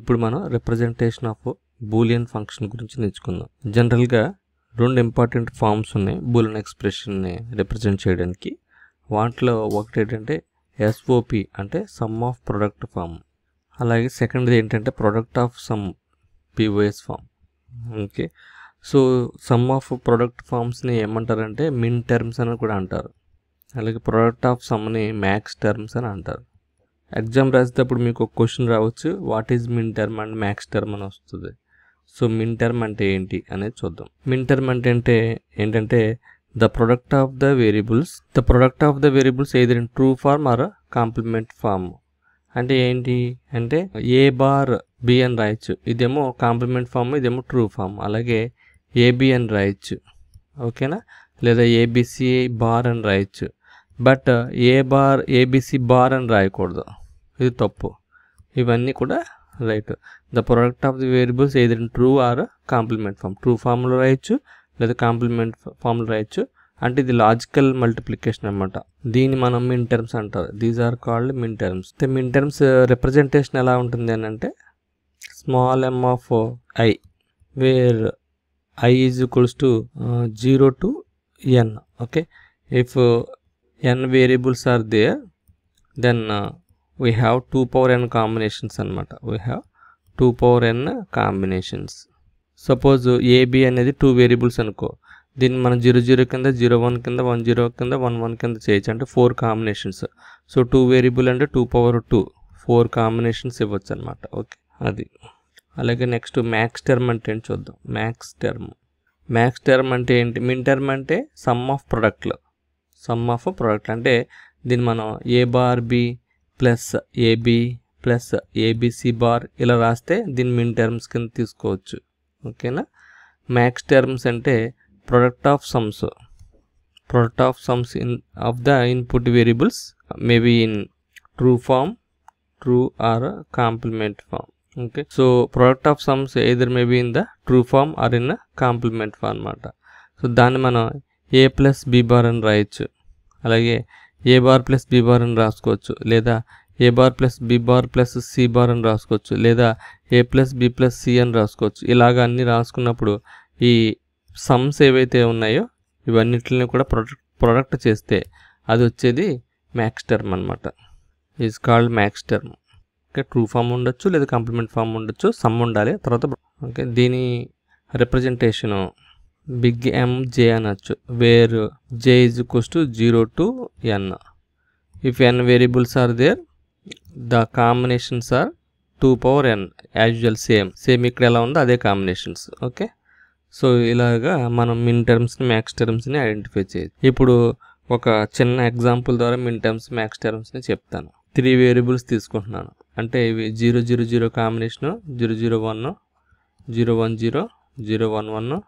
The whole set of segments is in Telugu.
ఇప్పుడు మనం రిప్రజెంటేషన్ ఆఫ్ బూలియన్ ఫంక్షన్ గురించి నేర్చుకుందాం. జనరల్గా రెండు ఇంపార్టెంట్ ఫార్మ్స్ ఉన్నాయి బూలియన్ ఎక్స్ప్రెషన్ని రిప్రజెంట్ చేయడానికి. వాటిలో ఒకటి ఏంటంటే ఎస్ఓపి అంటే సమ్ ఆఫ్ ప్రొడక్ట్ ఫార్మ్, అలాగే సెకండ్ది ఏంటంటే product of sum POS form. Okay, so sum of product ఫార్మ్స్ని ఏమంటారంటే మిన్ టర్మ్స్ అని కూడా అంటారు, అలాగే ప్రొడక్ట్ ఆఫ్ సమ్ని మ్యాక్స్ టర్మ్స్ అని అంటారు. ఎగ్జామ్ రాసేటప్పుడు మీకు ఒక క్వశ్చన్ రావచ్చు, what is min term and max term అని వస్తుంది. సో మిన్ టర్మ్ అంటే ఏంటి అనేది చూద్దాం. మిన్ టర్మ్ అంటే ఏంటంటే the product of the variables either in true form or complement form. అంటే ఏంటి అంటే ఏ బార్ బి అని రాయొచ్చు, ఇదేమో కాంప్లిమెంట్ ఫార్మ్, ఇదేమో ట్రూ ఫార్మ్. అలాగే ఏబి అని రాయొచ్చు, ఓకేనా, లేదా ఏబిసి బార్ అని రాయొచ్చు. But A bar ABC bar అని రాయకూడదు, ఇది తప్పు. ఇవన్నీ కూడా right. The product of the variables either in true or complement form, true ఫామ్లో రాయొచ్చు లేదా కాంప్లిమెంట్ ఫామ్లో రాయొచ్చు. అంటే ఇది లాజికల్ మల్టిప్లికేషన్ అనమాట. దీన్ని మనం మిన్ టర్మ్స్ అంటారు. These are called min terms. Min terms representation ఎలా ఉంటుంది అని అంటే small m of I where I is equals to 0 to n. Okay, if n variables are there, then we have 2 power n combinations అనమాట. we have 2 power n combinations. Suppose AB అనేది 2 వేరియబుల్స్ అనుకో, దీన్ని మనం 00 కింద, 01 కింద, 10 కింద, 11 కింద చేయొచ్చు, అంటే 4 కాంబినేషన్స్. సో 2 వేరియబుల్ అంటే 2 power 2, 4 కాంబినేషన్స్ ఇవ్వచ్చు అనమాట. ఓకే, అది. అలాగే నెక్స్ట్ మ్యాక్స్ టర్మ్ అంటే ఏంటి చూద్దాం. మ్యాక్స్ టర్మ్ అంటే ఏంటి? మిన్ టర్మ్ అంటే సమ్ ఆఫ్ ప్రొడక్ట్లు, సమ్ ఆఫ్ ప్రొడక్ట్. అంటే దీన్ని మనం A bar B plus AB plus ABC bar ఇలా రాస్తే దీన్ని మిన్ టర్మ్స్ కింద తీసుకోవచ్చు. ఓకేనా. మ్యాక్స్ టర్మ్స్ అంటే product of sums in of the input variables maybe in true form, true or complement form. Okay, so product of sums either maybe in the true form or in complement form అనమాట. సో దాన్ని మనం ఏ ప్లస్ బి బార్ అని రాయొచ్చు, అలాగే A bar plus B bar అని రాసుకోవచ్చు, లేదా A bar plus B bar plus C bar అని రాసుకోవచ్చు, లేదా A plus B plus C అని రాసుకోవచ్చు. ఇలాగ అన్నీ రాసుకున్నప్పుడు ఈ సమ్స్ ఏవైతే ఉన్నాయో ఇవన్నిటిని కూడా ప్రొడక్ట్ చేస్తే అది వచ్చేది మ్యాక్స్ టర్మ్ అనమాట. Is called max term. Okay, true form ఉండొచ్చు లేదా కాంప్లిమెంట్ ఫార్మ్ ఉండొచ్చు, సమ్ ఉండాలి తర్వాత. ఓకే, దీని రిప్రజెంటేషను బిగ్ ఎంజే అనొచ్చు, where J is equals to 0 to n. If n variables are there, the combinations are 2 power n. As usual same ఇక్కడ ఎలా ఉందో అదే కాంబినేషన్స్. ఓకే, సో ఇలాగా మనం మిన్ టర్మ్స్ని మ్యాక్స్ టర్మ్స్ని ఐడెంటిఫై చేయొచ్చు. ఇప్పుడు ఒక చిన్న ఎగ్జాంపుల్ ద్వారా మిన్ టర్మ్స్ మ్యాక్స్ టర్మ్స్ని చెప్తాను. 3 వేరియబుల్స్ తీసుకుంటున్నాను, అంటే ఇవి 000 కాంబినేషను, 001, 010, 011,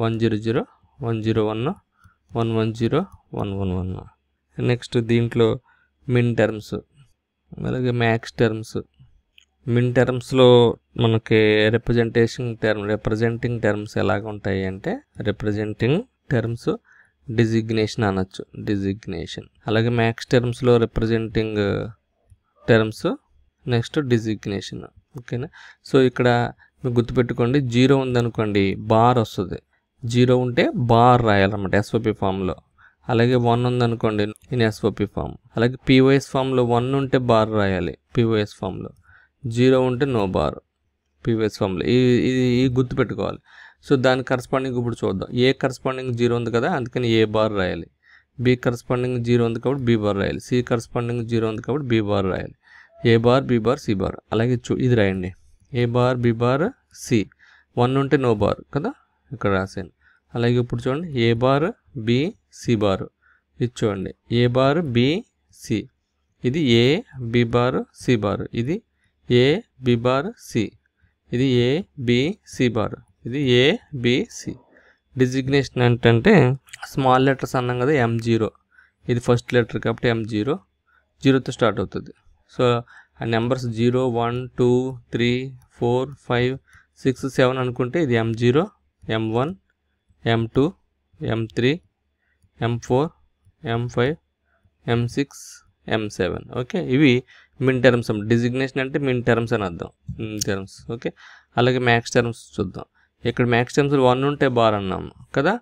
100, 101, 110, 111. నెక్స్ట్ దీంట్లో మిన్ టర్మ్స్, అలాగే మ్యాక్స్ టర్మ్స్. మిన్ టర్మ్స్లో మనకి రిప్రజెంటింగ్ టర్మ్స్ ఎలాగ ఉంటాయి అంటే రిప్రజెంటింగ్ టర్మ్స్ డిజిగ్నేషన్ అనొచ్చు, డిజిగ్నేషన్. అలాగే మ్యాక్స్ టర్మ్స్లో రిప్రజెంటింగ్ టర్మ్స్, నెక్స్ట్ డిజిగ్నేషన్. ఓకేనా. సో ఇక్కడ మీరు గుర్తుపెట్టుకోండి, 0 ఉందనుకోండి బార్ వస్తుంది, 0 ఉంటే బార్ రాయాలన్నమాట ఎస్ఓపి ఫామ్లో. అలాగే 1 ఉందనుకోండి ఇన్ ఎస్ఓపి ఫామ్. అలాగే పిఓఎస్ ఫామ్లో 1 ఉంటే బార్ రాయాలి పిఓఎస్ ఫామ్లో, 0 ఉంటే నో బార్ పిఓఎస్ ఫామ్లో. ఇది గుర్తుపెట్టుకోవాలి. సో దాని కరస్పాండింగ్ ఇప్పుడు చూద్దాం. ఏ కరస్పాండింగ్ 0 ఉంది కదా, అందుకని ఏ బార్ రాయాలి. బి కరస్పాండింగ్ 0 ఉంది కాబట్టి బి బార్ రాయాలి. సి కరస్పాండింగ్ 0 ఉంది కాబట్టి బి బార్ రాయాలి. A bar, B bar, C bar. అలాగే ఇది రాయండి, A bar, B bar, C. 1 ఉంటే నో బార్ కదా, ఇక్కడ రాసాను. అలాగే ఇప్పుడు చూడండి, ఏ బార్, బి, సి బార్. ఇది చూడండి, ఏ బార్, బి, సి. ఇది A, B bar, C bar. ఇది ఏ, బి బార్, సి. ఇది ఏ, బి, సి బార్. ఇది ఏ, బి, సి. డిజిగ్నేషన్ ఏంటంటే స్మాల్ లెటర్స్ అన్నాం కదా, M0. ఇది ఫస్ట్ లెటర్ కాబట్టి M0, 0తో స్టార్ట్ అవుతుంది. సో ఆ నెంబర్స్ 0, 1, 2, 3, 4, 5, 6, 7 అనుకుంటే ఇది M0, M1, M2, M3, M4, M5, M6, M7. Okay, ఇవి మిన్ టర్మ్స్. డిజిగ్నేషన్ అంటే మిన్ టర్మ్స్ అని అర్థం, మిన్ టర్మ్స్. ఓకే, అలాగే మ్యాక్స్ టర్మ్స్ చూద్దాం. ఇక్కడ మ్యాక్స్ టర్మ్స్ 1 ఉంటే బార్ అన్నాము కదా.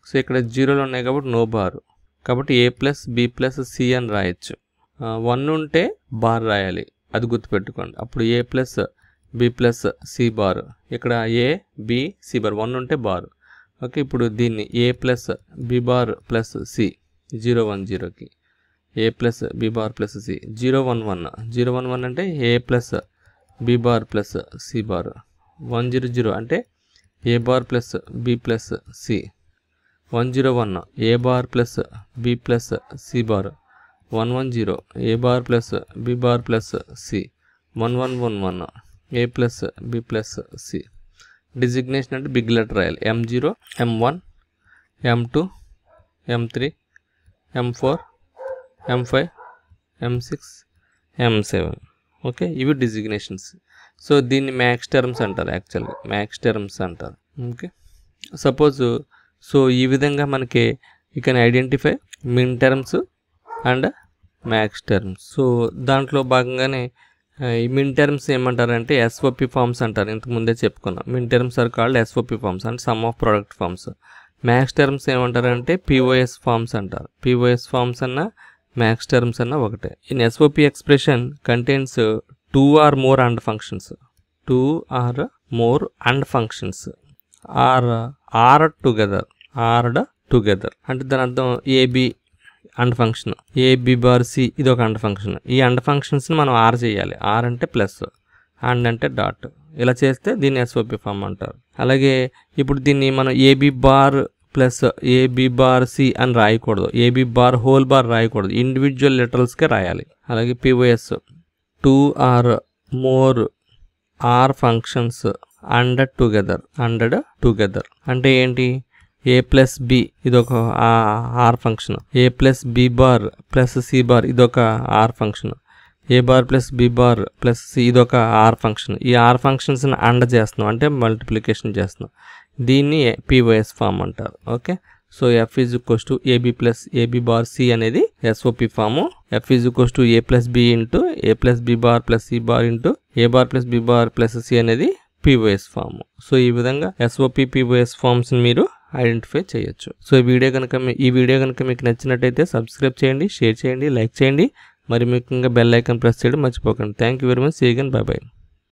సో ఇక్కడ 0లు ఉన్నాయి కాబట్టి నో బార్, కాబట్టి A plus B plus C అని రాయొచ్చు. 1 ఉంటే బార్ రాయాలి, అది గుర్తుపెట్టుకోండి. అప్పుడు A plus B plus C bar. ఇక్కడ A B C బార్, 1 ఉంటే బార్. ఓకే, ఇప్పుడు దీన్ని A plus B bar plus C 0 1 0కి A plus B bar plus C 0 1 1 0 1 1 అంటే A plus B bar plus C bar. 1 0 0 అంటే A bar plus B plus C. 1 0 1 A bar plus B plus C bar. 1 1 0 A bar plus B bar plus C. 1 1 1 1 A plus B plus C. Designation అంటే బిగ్ లెటర్ రాయాలి. M0 M1 M2 M3 M4 M5 M6 M7. Okay, ఇవి డిజిగ్నేషన్స్. సో దీన్ని మ్యాక్స్ టర్మ్స్ అంటారు, యాక్చువల్గా మ్యాక్స్ టర్మ్స్ అంటారు. ఓకే, సపోజ్ సో ఈ విధంగా మనకి you can identify min terms and max terms. So దాంట్లో భాగంగానే ఈ మిన్ టర్మ్స్ ఏమంటారంటే SOP ఫార్మ్స్ అంటారు. ఇంతకుముందే చెప్పుకున్నాం. Min terms are called SOP forms అంటే sum of product forms. Max terms ఏమంటారంటే POS ఫార్మ్స్ అంటారు. POS ఫార్మ్స్ అన్న మ్యాక్స్ టర్మ్స్ అన్న ఒకటే. In SOP expression contains 2 or more AND functions. 2 or more AND functions are together అంటే దాని అర్థం AB and function, AB bar C ఇది ఒక అండ్ ఫంక్షన్. ఈ అండ్ ఫంక్షన్స్ని మనం ఆర్ చేయాలి. ఆర్ అంటే ప్లస్, అండ్ అంటే డాట్. ఇలా చేస్తే దీన్ని SOP ఫామ్ అంటారు. అలాగే ఇప్పుడు దీన్ని మనం AB bar plus AB bar C అని రాయకూడదు, AB బార్ హోల్ బార్ రాయకూడదు, ఇండివిజువల్ లెటరల్స్కే రాయాలి. అలాగే POS 2 or more or functions anded together అంటే ఏంటి? A ప్లస్ B ఇదొక or function, A plus B bar plus C bar ఇదొక or function, A bar plus B bar plus C ఇదొక ఆర్ ఫంక్షన్. ఈ ఆర్ ఫంక్షన్స్ని అండ్ చేస్తున్నాం అంటే మల్టిప్లికేషన్ చేస్తున్నాం. దీన్ని POS ఫామ్ అంటారు. Okay, so F is equals to AB plus AB bar C అనేది SOP form. F is equals to A plus B into A plus B bar plus C bar into A bar plus B bar plus C అనేది POS ఫాము. సో ఈ విధంగా SOP POS ఫామ్స్ని మీరు ఐడెంటిఫై చేయొచ్చు. సో ఈ వీడియో కనుక మీకు నచ్చినట్టయితే సబ్స్క్రైబ్ చేయండి, షేర్ చేయండి, లైక్ చేయండి, మరి ముఖ్యంగా బెల్ ఐకాన్ ప్రెస్ చేయడం మర్చిపోకండి. Thank you very much. See you again. Bye by.